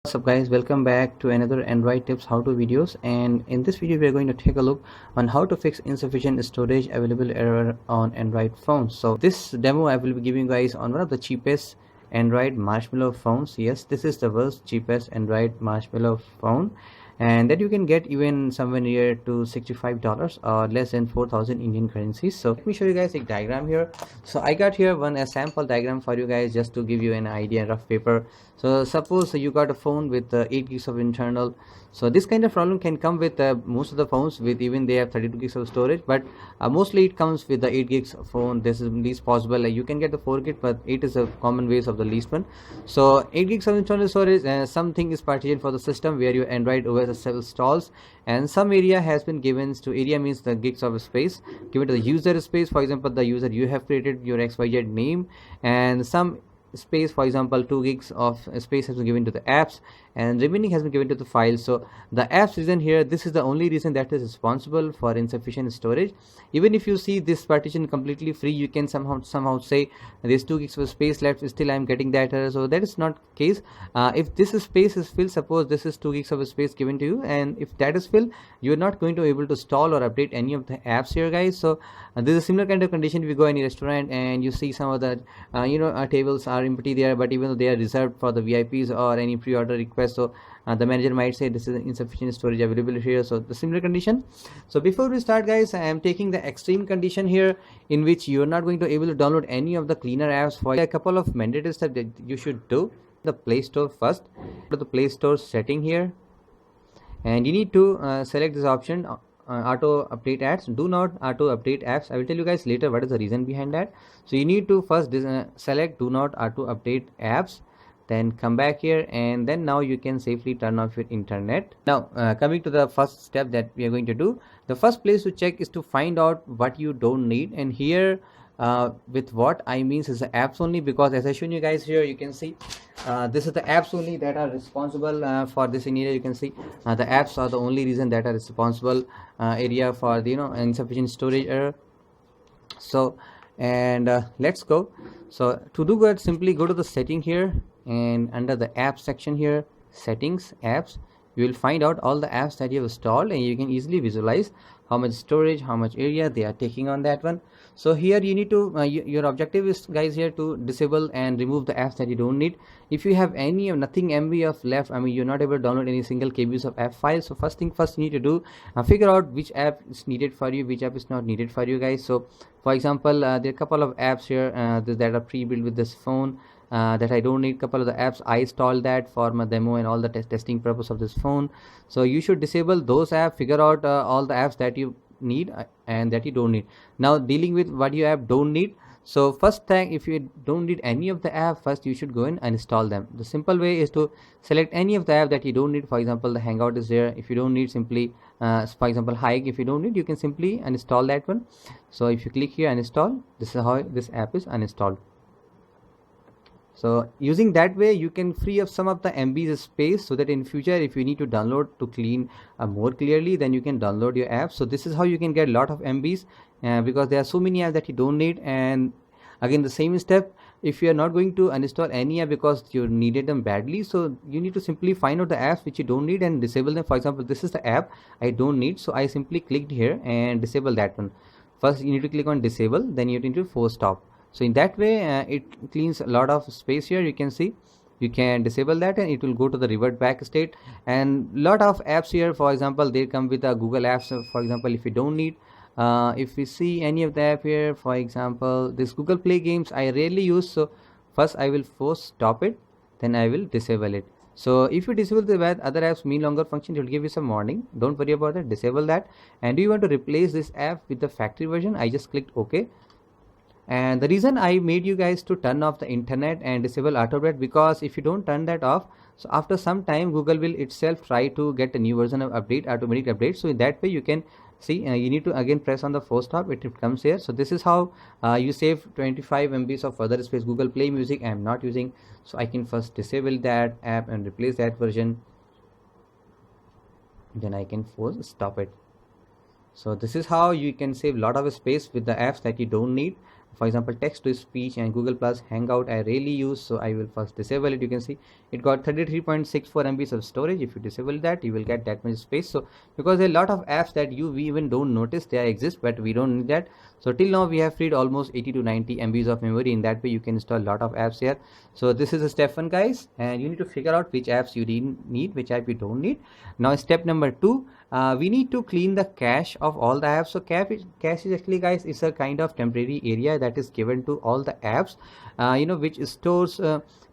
What's up guys, welcome back to another Android tips how to videos, and in this video we are going to take a look on how to fix insufficient storage available error on Android phones. So this demo I will be giving you guys on one of the cheapest Android Marshmallow phones. Yes, this is the world's cheapest Android Marshmallow phone, and that you can get even somewhere near to $65 or less than 4,000 Indian currencies. So let me show you guys a diagram here. So I got here a sample diagram for you guys just to give you an idea, rough paper. So suppose you got a phone with 8 gigs of internal. So this kind of problem can come with most of the phones with even they have 32 gigs of storage, but mostly it comes with the 8 gigs phone. This is least possible. You can get the 4 gig, but 8 is a common ways of the least one. So 8 gigs of internal storage, something is partitioned for the system where your Android OS several stalls, and some area has been given to area means the gigs of space given to the user space. For example, the user you have created your XYZ name, and some space, for example 2 gigs of space has been given to the apps, and remaining has been given to the files. So the apps reason here, this is the only reason that is responsible for insufficient storage. Even if you see this partition completely free, you can somehow say there's 2 gigs of space left, still I'm getting that error. So that is not case. If this space is filled, suppose this is 2 gigs of space given to you, and if that is filled, you're not going to be able to install or update any of the apps here guys. So this is a similar kind of condition. If you go any restaurant and you see some of the tables are empty there, but even though they are reserved for the VIPs or any pre-order request, so the manager might say this is insufficient storage available here. So the similar condition. So before we start guys, I am taking the extreme condition here in which you are not going to able to download any of the cleaner apps. For a couple of mandatory steps that you should do: the Play Store first. Go to the Play Store setting here, and you need to select this option, auto update apps. Do not auto update apps. I will tell you guys later what is the reason behind that. So you need to first select do not auto update apps, then come back here, and then now you can safely turn off your internet. Now coming to the first step that we are going to do, the first place to check is to find out what you don't need. And here with what I means is the apps only, because as I shown you guys here, you can see this is the apps only that are responsible for this area. You can see the apps are the only reason that are responsible area for the insufficient storage error. So and let's go. So to do that, simply go to the setting here, and under the app section here, settings, apps, you will find out all the apps that you have installed, and you can easily visualize how much storage, how much area they are taking on that one. So here you need to your objective is guys here to disable and remove the apps that you don't need. If you have any of nothing MB of left, I mean you're not able to download any single KBs of app files. So first thing first, you need to do figure out which app is needed for you, which app is not needed for you guys. So for example, there are a couple of apps here that are pre-built with this phone that I don't need. Couple of the apps I installed that for my demo and all the testing purpose of this phone. So you should disable those apps, figure out all the apps that you need and that you don't need. Now dealing with what you app don't need. So first thing, if you don't need any of the app, first you should go in and install them. The simple way is to select any of the app that you don't need. For example, the Hangout is there. If you don't need, simply for example Hike, if you don't need, you can simply uninstall that one. So if you click here uninstall, this is how this app is uninstalled. So using that way, you can free up some of the MB's space, so that in future if you need to download to clean more clearly, then you can download your app. So this is how you can get a lot of MB's because there are so many apps that you don't need. And again the same step, if you are not going to uninstall any app because you needed them badly, so you need to simply find out the apps which you don't need and disable them. For example, this is the app I don't need, so I simply clicked here and disable that one. First you need to click on disable, then you need to force stop. So in that way it cleans a lot of space here. You can see you can disable that and it will go to the revert back state. And lot of apps here, for example they come with a Google apps. For example, if you don't need if we see any of the app here, for example this Google Play games I rarely use, so first I will force stop it, then I will disable it. So if you disable the other apps mean longer function, it will give you some warning. Don't worry about that, disable that. And do you want to replace this app with the factory version? I just clicked OK. And the reason I made you guys to turn off the internet and disable auto update, because if you don't turn that off, so after some time Google will itself try to get a new version of update, automatic update. So in that way you can see you need to again press on the force stop, it comes here. So this is how you save 25 MBs of further space. Google Play Music I am not using, so I can first disable that app and replace that version, then I can force stop it. So this is how you can save a lot of space with the apps that you don't need. For example, text to speech and Google Plus, Hangout I rarely use, so I will first disable it. You can see it got 33.64 MB of storage. If you disable that, you will get that much space. So because there are a lot of apps that we even don't notice they exist, but we don't need that. So till now we have freed almost 80 to 90 MBs of memory. In that way you can install a lot of apps here. So this is a step 1, guys, and you need to figure out which apps you need, which app you don't need. Now step number 2, we need to clean the cache of all the apps. So cache is actually, guys, it's a kind of temporary area that is given to all the apps, which stores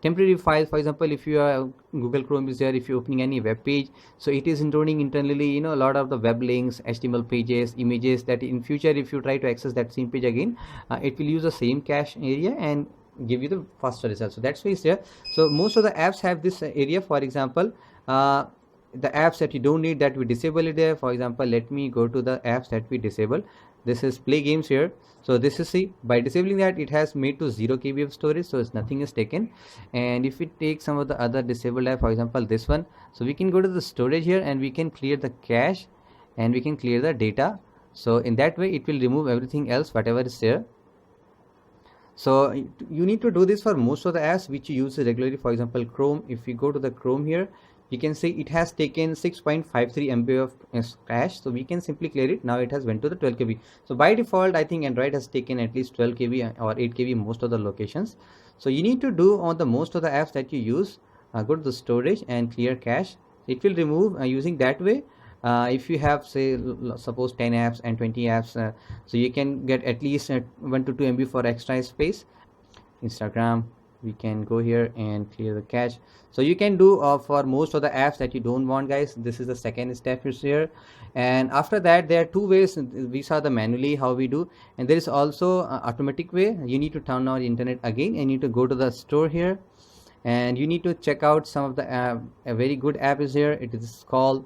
temporary files. For example, if you are Google Chrome is there, if you're opening any web page, so it is including internally a lot of the web links, HTML pages, images, that in future if you try to access that same page again, it will use the same cache area and give you the faster result. So that's why it's there. So most of the apps have this area. For example, the apps that you don't need, that we disable it there. For example, let me go to the apps that we disable. This is play games here. So this is, see, by disabling that, it has made to 0 KB of storage, so it's nothing is taken. And if we take some of the other disabled app, for example this one, so we can go to the storage here and we can clear the cache and we can clear the data. So in that way it will remove everything else whatever is there. So you need to do this for most of the apps which you use regularly. For example, Chrome, if we go to the Chrome here, you can see it has taken 6.53 MB of cache, so we can simply clear it. Now it has went to the 12 KB. So by default I think Android has taken at least 12 KB or 8 KB most of the locations. So you need to do on the most of the apps that you use, go to the storage and clear cache. It will remove using that way. If you have, say, suppose 10 apps and 20 apps, so you can get at least 1 to 2 MB for extra space. Instagram, we can go here and clear the cache. So you can do for most of the apps that you don't want, guys. This is the second step is here. And after that, there are 2 ways. We saw the manually how we do, and there is also automatic way. You need to turn on internet again and you need to go to the store here and you need to check out some of the app. A very good app is here. It is called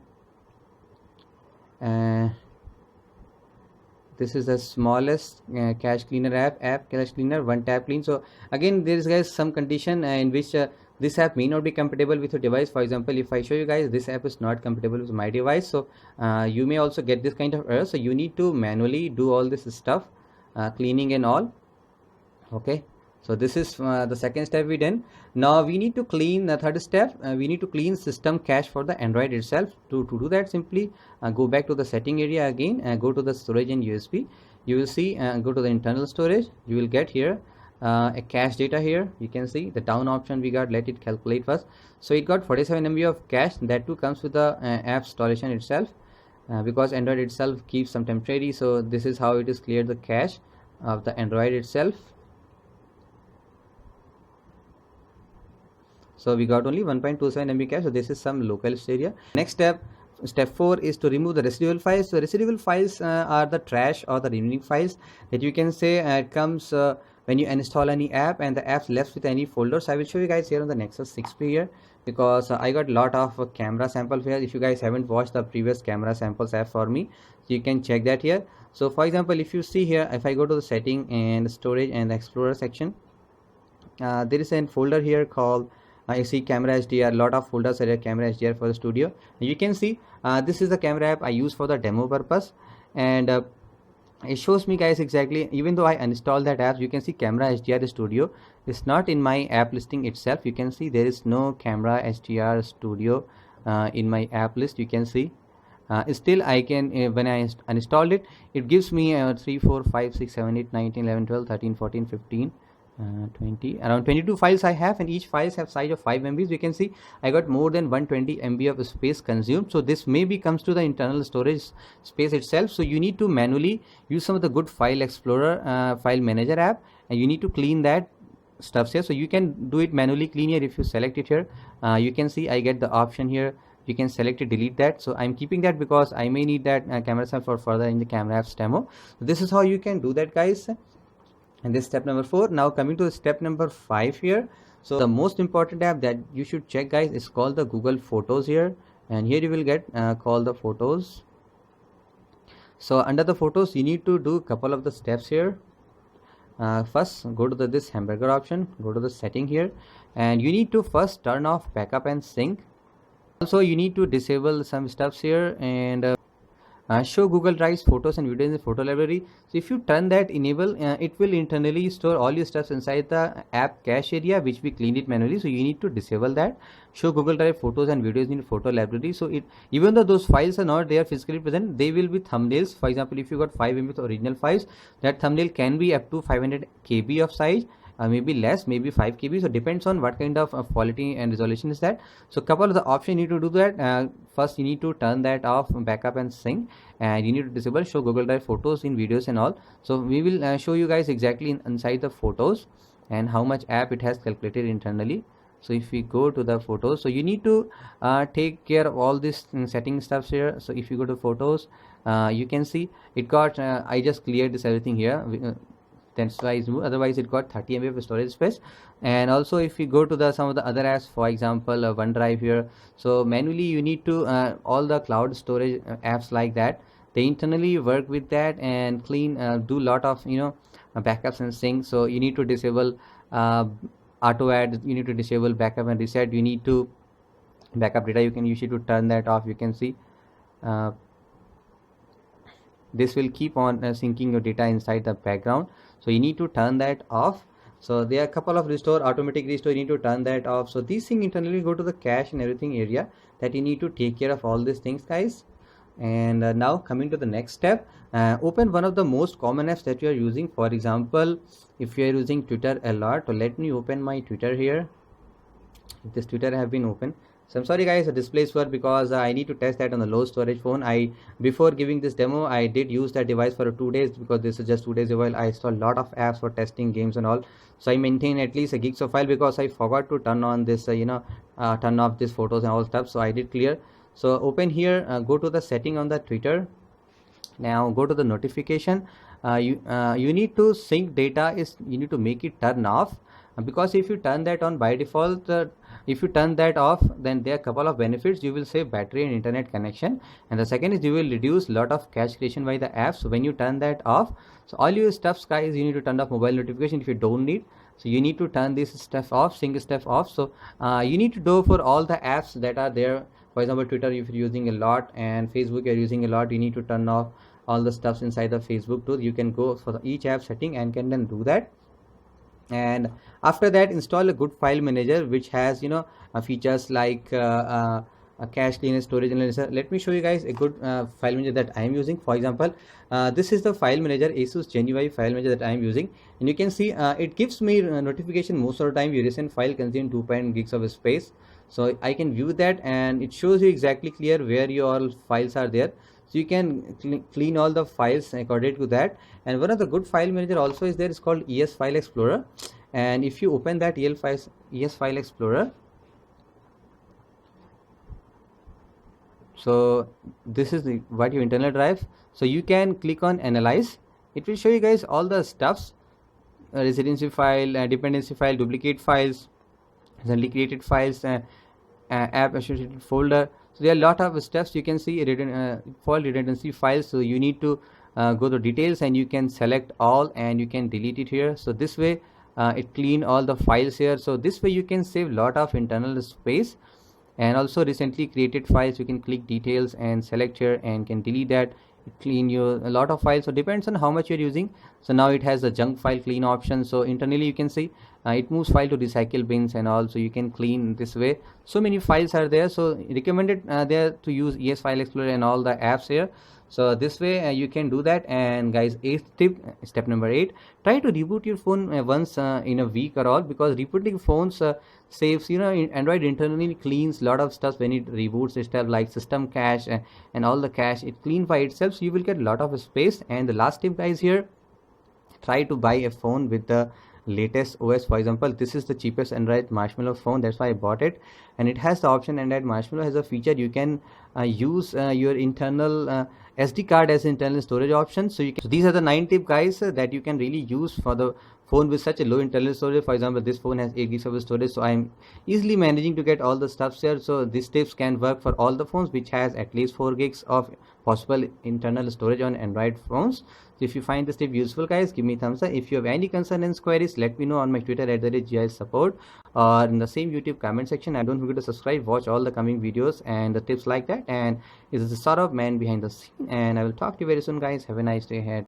this is the smallest cache cleaner app cache cleaner, one tap clean. So again, there is, guys, some condition in which this app may not be compatible with your device. For example, if I show you guys, this app is not compatible with my device, so you may also get this kind of error. So you need to manually do all this stuff, cleaning and all. Okay, so this is the second step we done. Now we need to clean the third step. We need to clean system cache for the Android itself. To do that, simply go back to the setting area again and go to the storage and USB. You will see, go to the internal storage. You will get here a cache data here. You can see the down option we got. Let it calculate first. So it got 47 MB of cache. That too comes with the app installation itself, because Android itself keeps some temporary. So this is how it is cleared the cache of the Android itself. So we got only 1.27 MB cache. So this is some local area. Next step 4 is to remove the residual files. So residual files are the trash or the remaining files that you can say it comes when you install any app and the app's left with any folders. I will show you guys here on the Nexus 6P here, because I got a lot of camera samples here. If you guys haven't watched the previous camera samples app for me, so you can check that here. So for example, if you see here, if I go to the setting and storage and the explorer section, there is a folder here called you see camera HDR. Lot of folders are camera HDR for the studio. You can see this is the camera app I use for the demo purpose, and it shows me, guys, exactly, even though I installed that app, you can see camera HDR studio is not in my app listing itself. You can see there is no camera HDR studio in my app list. You can see still I can when I installed it, it gives me 3 4 5 6 7 8 9 10 11 12 13 14 15 20, around 22 files I have, and each files have size of 5 MBs. You can see I got more than 120 MB of space consumed. So this maybe comes to the internal storage space itself. So you need to manually use some of the good file explorer file manager app, and you need to clean that stuff here. So you can do it manually clean here. If you select it here, you can see I get the option here. You can select it, delete that. So I'm keeping that because I may need that camera sample for further in the camera apps demo. So this is how you can do that, guys. And this step number 4. Now coming to step number 5 here. So the most important app that you should check, guys, is called the Google Photos here, and here you will get called the Photos. So under the Photos, you need to do a couple of the steps here. First, go to this hamburger option, go to the setting here, and you need to first turn off backup and sync. Also you need to disable some stuffs here, and show Google Drive's photos and videos in the photo library. So if you turn that enable, it will internally store all your stuff inside the app cache area, which we cleaned it manually. So you need to disable that. Show Google Drive photos and videos in the photo library. So it, even though those files are not there physically present, they will be thumbnails. For example, if you got 5 MB of original files, that thumbnail can be up to 500 KB of size. Maybe less, maybe 5 KB. So depends on what kind of quality and resolution is that. So couple of the options you need to do that. First you need to turn that off, backup and sync, and you need to disable show Google Drive photos in videos and all. So we will show you guys exactly inside the photos and how much app it has calculated internally. So if we go to the photos, so you need to take care of all this setting stuff here. So if you go to photos, you can see it got I just cleared this everything here. That's why it's moved. Otherwise it got 30 MB of storage space. And also if you go to the some of the other apps, for example OneDrive here, so manually you need to all the cloud storage apps like that, they internally work with that and clean, do lot of backups and sync. So you need to disable auto add, you need to disable backup and reset, you need to backup data, you can usually to turn that off. You can see this will keep on syncing your data inside the background, so you need to turn that off. So there are a couple of restore, automatic restore, you need to turn that off. So these things internally go to the cache and everything area that you need to take care of all these things, guys. And now coming to the next step, open one of the most common apps that you are using. For example, if you are using Twitter a lot, so let me open my Twitter here. This Twitter have been open. So I'm sorry guys, the displays were because I need to test that on the low storage phone. Before giving this demo, I did use that device for 2 days because this is just 2 days while I installed a lot of apps for testing games and all. So I maintain at least a gigs of file because I forgot to turn on this turn off these photos and all stuff. So I did clear. So open here, go to the setting on the Twitter. Now go to the notification. You need to sync data, you need to make it turn off, because if you turn that on by default, if you turn that off, then there are a couple of benefits. You will save battery and internet connection, and the second is you will reduce lot of cache creation by the app. So when you turn that off, so all your stuff, guys, you need to turn off mobile notification if you don't need. So you need to turn this stuff off, sync stuff off. So you need to do for all the apps that are there. For example, Twitter if you're using a lot, and Facebook you're using a lot, you need to turn off all the stuffs inside the Facebook too. You can go for each app setting and can then do that. And after that, install a good file manager which has features like a cache cleaner, storage analyzer. Let me show you guys a good file manager that I am using. For example, this is the file manager, Asus GenuI file manager that I am using, and you can see it gives me notification most of the time your recent file consumed 2.0 gigs of space. So I can view that, and it shows you exactly clear where your files are there. So you can clean all the files according to that. And one of the good file manager also is there, is called ES File Explorer. And if you open that ES File Explorer, so this is what your internal drive. So you can click on analyze. It will show you guys all the stuffs, residency file, dependency file, duplicate files, recently created files, app associated folder. So there are a lot of steps. You can see for redundancy files. So you need to go to details and you can select all and you can delete it here. So this way it clean all the files here. So this way you can save lot of internal space. And also recently created files, you can click details and select here and can delete that. It clean a lot of files. So depends on how much you're using. So now it has a junk file clean option. So internally you can see it moves file to recycle bins and all. So you can clean this way. So many files are there. So recommended there to use ES File Explorer and all the apps here. So this way you can do that. And guys, step number 8, try to reboot your phone once in a week or all, because rebooting phones saves, Android internally cleans a lot of stuff when it reboots stuff like system cache and all the cache. It cleans by itself, so you will get a lot of space. And the last tip, guys, here, try to buy a phone with the latest OS. For example, this is the cheapest Android Marshmallow phone, that's why I bought it, and it has the option. Android Marshmallow has a feature you can use your internal SD card as internal storage option. So these are the 9 tips, guys, that you can really use for the phone with such a low internal storage. For example, this phone has 8 gigs of storage, so I'm easily managing to get all the stuff here. So these tips can work for all the phones which has at least 4 gigs of possible internal storage on Android phones. So if you find this tip useful, guys, give me thumbs up. If you have any concern and queries, let me know on my Twitter @GIS support. or in the same YouTube comment section. And don't forget to subscribe, watch all the coming videos and the tips like that. And this is the sort of man behind the scene, and I will talk to you very soon, guys. Have a nice day ahead.